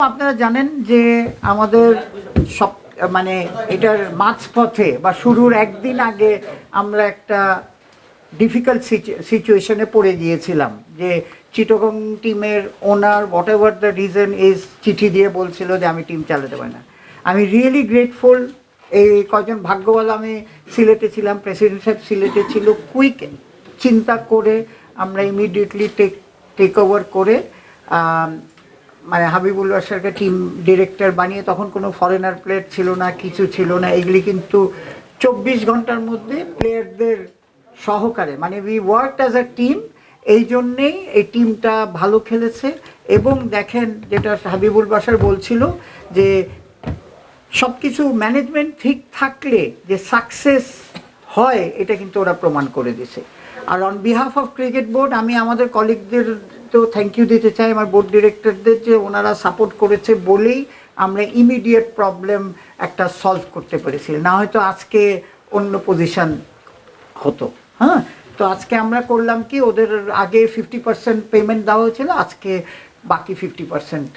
আপনারা জানেন যে আমাদের সব মানে এটার মাঝপথে বা শুরুর একদিন আগে আমরা একটা ডিফিকাল্ট সিচুয়েশনে পড়ে গিয়েছিলাম যে চিটাগং টিমের owner whatever the reason is চিঠি দিয়ে বলছিল যে আমি টিম চালাতে পারি না। আমি রিয়েলি গ্রেটফুল, এই কজন ভাগ্যবান, আমি সিলেটে ছিলাম, প্রেসিডেন্ট সাহেব সিলেটে ছিল, কুইক চিন্তা করে আমরা ইমিডিয়েটলি টেক ওভার করে মানে হাবিবুল বাশারকে টিম ডিরেক্টর বানিয়ে, তখন কোনো ফরেনার প্লেয়ার ছিল না, কিছু ছিল না, এগুলি কিন্তু 24 ঘন্টার মধ্যে প্লেয়ারদের সহকারে মানে we work as a team. এই জন্যেই এই টিমটা ভালো খেলেছে। এবং দেখেন যেটা হাবিবুল বাশার বলছিল যে সব কিছু ম্যানেজমেন্ট ঠিক থাকলে যে সাকসেস হয়, এটা কিন্তু ওরা প্রমাণ করে দিছে। আর on behalf of cricket board আমি আমাদের কলিগদের তো থ্যাংক ইউ দিতে চাই, আমার বোর্ড ডিরেক্টরদের, যে ওনারা সাপোর্ট করেছে বলেই আমরা ইমিডিয়েট প্রবলেম একটা সলভ করতে পেরেছি, না হয়তো আজকে অন্য পজিশন হতো। হ্যাঁ, তো আজকে আমরা করলাম কি, ওদের আগে 50% পেমেন্ট দেওয়া হয়েছিল, আজকে বাকি 50%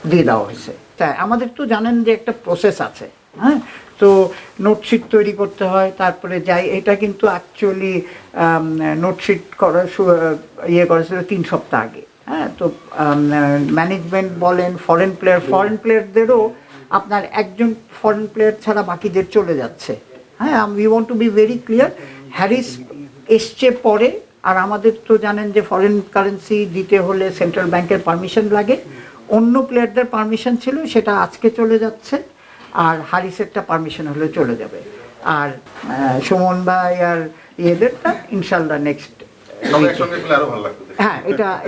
দিয়ে দেওয়া হয়েছে। তাই আমাদের তো জানেন যে একটা প্রসেস আছে। হ্যাঁ, তো নোটশিট তৈরি করতে হয়, তারপরে যাই, এটা কিন্তু অ্যাকচুয়ালি নোটশিট করা ইয়ে করেছিল 3 সপ্তাহ আগে। হ্যাঁ, তো ম্যানেজমেন্ট বলেন, ফরেন প্লেয়ারদেরও আপনার একজন ফরেন প্লেয়ার ছাড়া বাকিদের চলে যাচ্ছে। হ্যাঁ, we want to be very clear, Harris এসছে পরে, আর আমাদের তো জানেন যে ফরেন কারেন্সি দিতে হলে সেন্ট্রাল ব্যাংকের পারমিশন লাগে, অন্য প্লেয়ারদের পারমিশন ছিল সেটা আজকে চলে যাচ্ছে, আর হারিসেরটা পারমিশন হলে চলে যাবে, আর সুমন ভাই আর ইয়েদেরটা ইনশাল্লাহ নেক্সট। হ্যাঁ,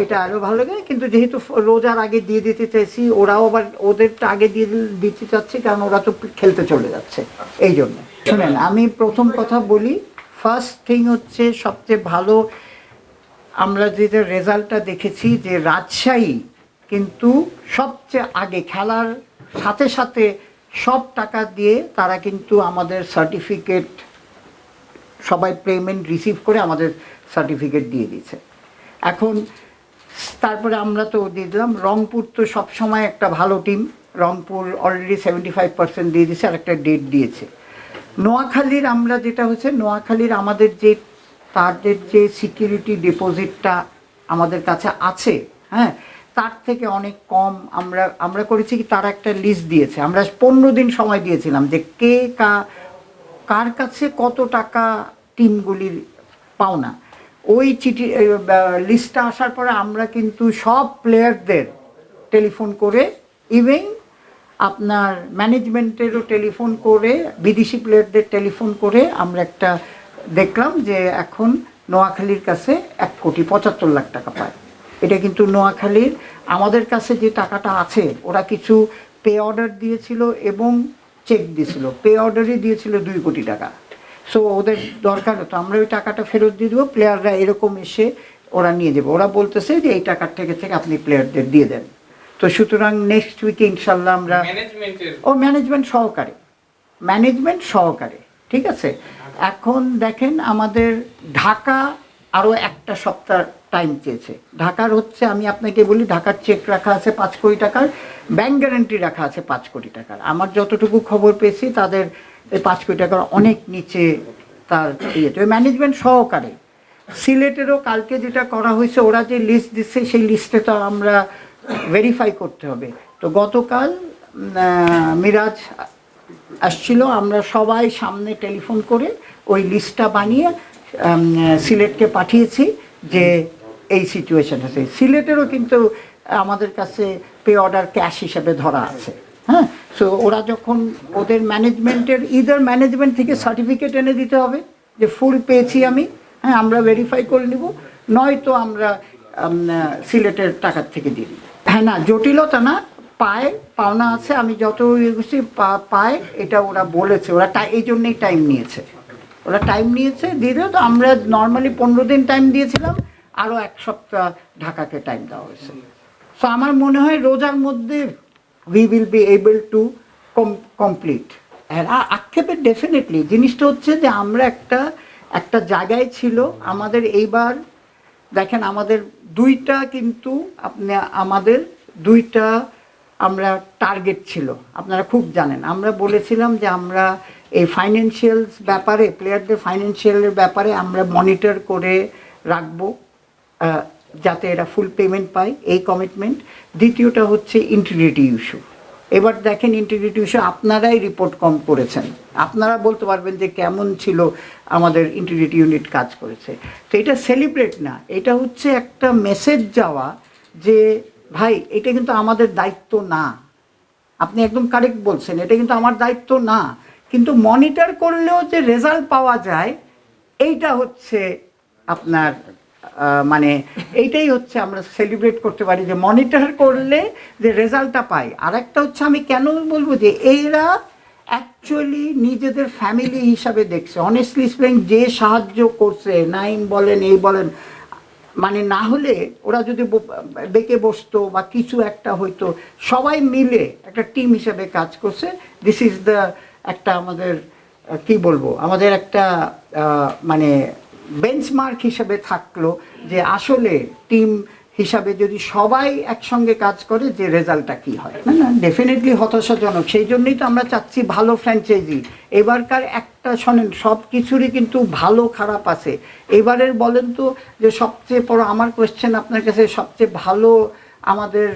এটা আরও ভালো লাগে, কিন্তু যেহেতু রোজার আগে দিয়ে দিতে চাইছি, ওরাও আবার ওদেরটা আগে দিয়ে দিতে চাচ্ছে, কারণ ওরা তো খেলতে চলে যাচ্ছে। এই জন্য শুনেন, আমি প্রথম কথা বলি, ফার্স্ট থিং হচ্ছে সবচেয়ে ভালো আমরা যেটা রেজাল্টটা দেখেছি যে রাজশাহী কিন্তু সবচেয়ে আগে খেলার সাথে সাথে সব টাকা দিয়ে তারা কিন্তু আমাদের সার্টিফিকেট, সবাই পেমেন্ট রিসিভ করে আমাদের সার্টিফিকেট দিয়ে দিয়েছে। এখন তারপরে আমরা তো দিয়ে দিলাম, রংপুর তো সবসময় একটা ভালো টিম, রংপুর অলরেডি 75% দিয়ে দিয়েছে, আর একটা ডেট দিয়েছে। নোয়াখালীর আমরা যেটা হচ্ছে, নোয়াখালীর আমাদের যে তাদের যে সিকিউরিটি ডিপোজিটটা আমাদের কাছে আছে, হ্যাঁ, তার থেকে অনেক কম আমরা করেছি কি, তারা একটা লিস্ট দিয়েছে, আমরা 15 দিন সময় দিয়েছিলাম যে কে কার কাছে কত টাকা টিমগুলির পাওনা। ওই চিঠি লিস্টটা আসার পরে আমরা কিন্তু সব প্লেয়ারদের টেলিফোন করে, ইভেন আপনার ম্যানেজমেন্টেরও টেলিফোন করে, বিদেশি প্লেয়ারদের টেলিফোন করে আমরা একটা দেখলাম যে এখন নোয়াখালীর কাছে 1,75,00,000 টাকা পায়। এটা কিন্তু নোয়াখালীর আমাদের কাছে যে টাকাটা আছে, ওরা কিছু পে অর্ডার দিয়েছিল এবং চেক দিয়েছিল, পে অর্ডারই দিয়েছিল 2 কোটি টাকা। সো ওদের দরকার হতো, আমরা ওই টাকাটা ফেরত দিয়ে দেবো, প্লেয়াররা এরকম এসে ওরা নিয়ে যাবে, ওরা বলতেছে যে এই টাকার থেকে আপনি প্লেয়ারদের দিয়ে দেন। তো সুতরাং নেক্সট উইকে ইনশাল্লাহ আমরা ম্যানেজমেন্ট সহকারে ঠিক আছে। এখন দেখেন আমাদের ঢাকা আরও একটা সপ্তাহ টাইম চেয়েছে। ঢাকার হচ্ছে, আমি আপনাকে বলি, ঢাকার চেক রাখা আছে 5 কোটি টাকার, ব্যাংক গ্যারান্টি রাখা আছে 5 কোটি টাকার। আমার যতটুকু খবর পেয়েছি তাদের এই 5 কোটি টাকার অনেক নিচে তার ইয়েতে, ম্যানেজমেন্ট সহকারে। সিলেটেরও কালকে যেটা করা হয়েছে, ওরা যে লিস্ট দিচ্ছে সেই লিস্টে তো আমরা ভেরিফাই করতে হবে। তো গতকাল মিরাজ আসছিল, আমরা সবাই সামনে টেলিফোন করে ওই লিস্টটা বানিয়ে সিলেটকে পাঠিয়েছি যে এই সিচুয়েশন আছে। সিলেটেরও কিন্তু আমাদের কাছে পে অর্ডার ক্যাশ হিসেবে ধরা আছে। হ্যাঁ, সো ওরা যখন ওদের ম্যানেজমেন্ট থেকে সার্টিফিকেট এনে দিতে হবে যে ফুল পেয়েছি আমি, হ্যাঁ, আমরা ভেরিফাই করে নিব, নয়তো আমরা সিলেটের টাকার থেকে দিয়ে দিই। হ্যাঁ, না জটিলতা না, পাওনা আছে, আমি যত বুঝছি পায়, এটা ওরা বলেছে, ওরা এই জন্যেই টাইম নিয়েছে, দিয়ে দেবে। তো আমরা নর্মালি 15 দিন টাইম দিয়েছিলাম, আরও 1 সপ্তাহ ঢাকাকে টাইম দেওয়া হয়েছে। সো আমার মনে হয় রোজার মধ্যে we will be able to complete. আক্ষেপের ডেফিনেটলি জিনিসটা হচ্ছে যে আমরা একটা জায়গায় ছিল আমাদের। এইবার দেখেন আমাদের 2টা কিন্তু আমাদের দুইটা আমরা টার্গেট ছিল, আপনারা খুব জানেন। আমরা বলেছিলাম যে আমরা এই ফাইন্যান্সিয়াল ব্যাপারে, প্লেয়ারদের ফাইন্যান্সিয়ালের ব্যাপারে আমরা মনিটর করে রাখবো যাতে এরা ফুল পেমেন্ট পায়, এই কমিটমেন্ট। দ্বিতীয়টা হচ্ছে ইন্টিগ্রিটি ইস্যু। এবার দেখেন ইন্টিগ্রিটি ইস্যু আপনারাই রিপোর্ট কম করেছেন, আপনারা বলতে পারবেন যে কেমন ছিল আমাদের ইন্টিগ্রিটি ইউনিট কাজ করেছে। তো এটা সেলিব্রেট না, এটা হচ্ছে একটা মেসেজ যাওয়া যে ভাই এটা কিন্তু আমাদের দায়িত্ব না। আপনি একদম কারেক্ট বলছেন, এটা কিন্তু আমার দায়িত্ব না, কিন্তু মনিটর করলেও যে রেজাল্ট পাওয়া যায় এইটা হচ্ছে আপনার মানে এইটাই হচ্ছে আমরা সেলিব্রেট করতে পারি যে মনিটর করলে যে রেজাল্টটা পাই। আর একটা হচ্ছে আমি কেন বলবো যে এরা অ্যাকচুয়ালি নিজেদের ফ্যামিলি হিসাবে দেখছে। অনেস্টলি স্পিকিং যে সাহায্য করছে, নাইম বলেন এই বলেন, মানে না হলে ওরা যদি বেঁকে বসতো বা কিছু একটা হইতো, সবাই মিলে একটা টিম হিসাবে কাজ করছে। দিস ইজ দ্য একটা আমাদের কি বলবো, আমাদের একটা মানে বেঞ্চমার্ক হিসাবে থাকলো যে আসলে টিম হিসাবে যদি সবাই একসঙ্গে কাজ করে যে রেজাল্টটা কী হয়। না না, ডেফিনেটলি হতাশাজনক। সেই জন্যই তো আমরা চাচ্ছি ভালো ফ্র্যাঞ্চাইজি। এবারকার একটা শোনেন, সব কিছুরই কিন্তু ভালো খারাপ আছে। এবারের বলেন তো যে সবচেয়ে বড় আমার কোয়েশ্চেন আপনার কাছে, সবচেয়ে ভালো আমাদের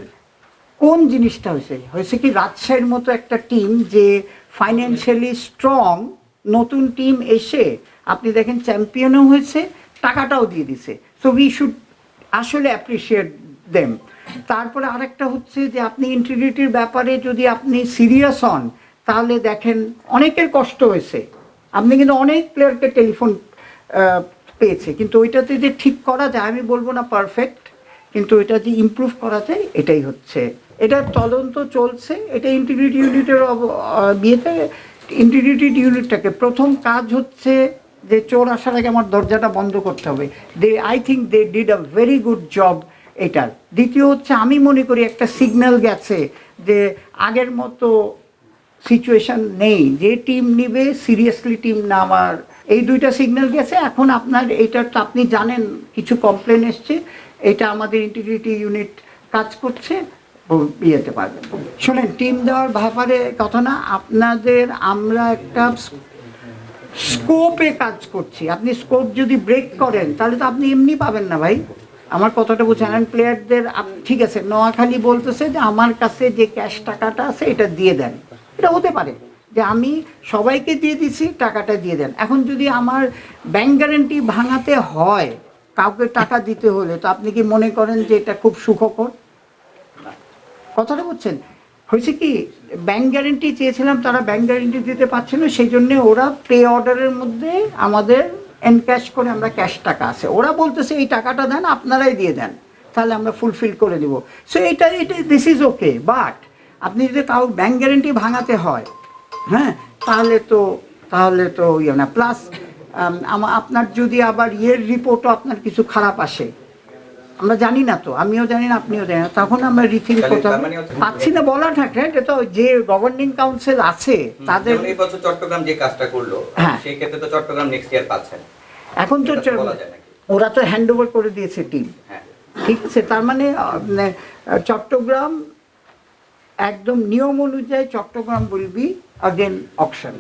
কোন জিনিসটা হয়েছে কি রাজশাহীর মতো একটা টিম যে ফাইন্যান্সিয়ালি স্ট্রং, নতুন টিম এসে আপনি দেখেন চ্যাম্পিয়নও হয়েছে, টাকাটাও দিয়ে দিছে। সো উই শুড আসলে অ্যাপ্রিসিয়েট দেম। তারপরে আরেকটা হচ্ছে যে আপনি ইন্টিগ্রিটির ব্যাপারে যদি আপনি সিরিয়াস হন তাহলে দেখেন অনেকের কষ্ট হয়েছে। আপনি কিন্তু অনেক প্লেয়ারকে টেলিফোন পেয়েছে, কিন্তু ওইটাতে যে ঠিক করা যায়, আমি বলবো না পারফেক্ট, কিন্তু এটা যে ইমপ্রুভ করা যায় এটাই হচ্ছে, এটার তদন্ত চলছে। এটা ইন্টিগ্রিটি ইউনিটের বিয়েতে ইন্টিগ্রিটি ইউনিটটাকে প্রথম কাজ হচ্ছে যে চোর আসার আগে আমার দরজাটা বন্ধ করতে হবে। I think they did a very good job এটার। দ্বিতীয় হচ্ছে আমি মনে করি একটা সিগন্যাল গেছে যে আগের মতো সিচুয়েশন নেই, যে টিম নিবে সিরিয়াসলি টিম নেওয়ার, এই দুইটা সিগন্যাল গেছে। এখন আপনার এইটা তো আপনি জানেন কিছু কমপ্লেন এসছে, এটা আমাদের ইন্টিগ্রিটি ইউনিট কাজ করছে, ইয়েতে পারবেন। শোনেন, টিম দেওয়ার ব্যাপারে কথা না, আপনাদের আমরা একটা স্কোপে কাজ করছি। আপনি স্কোপ যদি ব্রেক করেন তাহলে তো আপনি এমনি পাবেন না ভাই, আমার কথাটা বুঝছেন। প্লেয়ারদের ঠিক আছে, নোয়াখালী বলতেছে যে আমার কাছে যে ক্যাশ টাকাটা আছে এটা দিয়ে দেন, এটা হতে পারে যে আমি সবাইকে দিয়ে দিছি, টাকাটা দিয়ে দেন। এখন যদি আমার ব্যাংক গ্যারেন্টি ভাঙাতে হয় কাউকে টাকা দিতে হলে, তো আপনি কি মনে করেন যে এটা খুব সুখকর? কথাটা বুঝছেন। হয়েছে কি, ব্যাংক গ্যারেন্টি চেয়েছিলাম, তারা ব্যাংক গ্যারেন্টি দিতে পারছে না, সেই জন্যে ওরা পে অর্ডারের মধ্যে আমাদের এনক্যাশ করে আমরা ক্যাশ টাকা আছে, ওরা বলতেছে এই টাকাটা দেন, আপনারাই দিয়ে দেন, তাহলে আমরা ফুলফিল করে দেবো। সো এটা দিস ইজ ওকে। বাট আপনি যদি কাউ ব্যাংক গ্যারেন্টি ভাঙাতে হয়, হ্যাঁ, তাহলে তো ইয়ে না। প্লাস আপনার যদি আবার ইয়ের রিপোর্টও আপনার কিছু খারাপ আসে, আমরা জানি না তো, আমিও জানি না আপনিও জানি না, তখন আমরা রিথিঙ্ক করতে পাচ্ছি না বলা থাকে। এটা তো যে গভর্নিং কাউন্সিল আছে তাদের, এই বছর চট্টগ্রাম যে কাজটা করলো সেই ক্ষেত্রে তো চট্টগ্রাম নেক্সট ইয়ার পাচ্ছেন। এখন তো ওরা তো হ্যান্ড ওভার করে দিয়েছে টিম, ঠিক আছে। তার মানে চট্টগ্রাম একদম নিয়ম অনুযায়ী Chattogram will be again auction.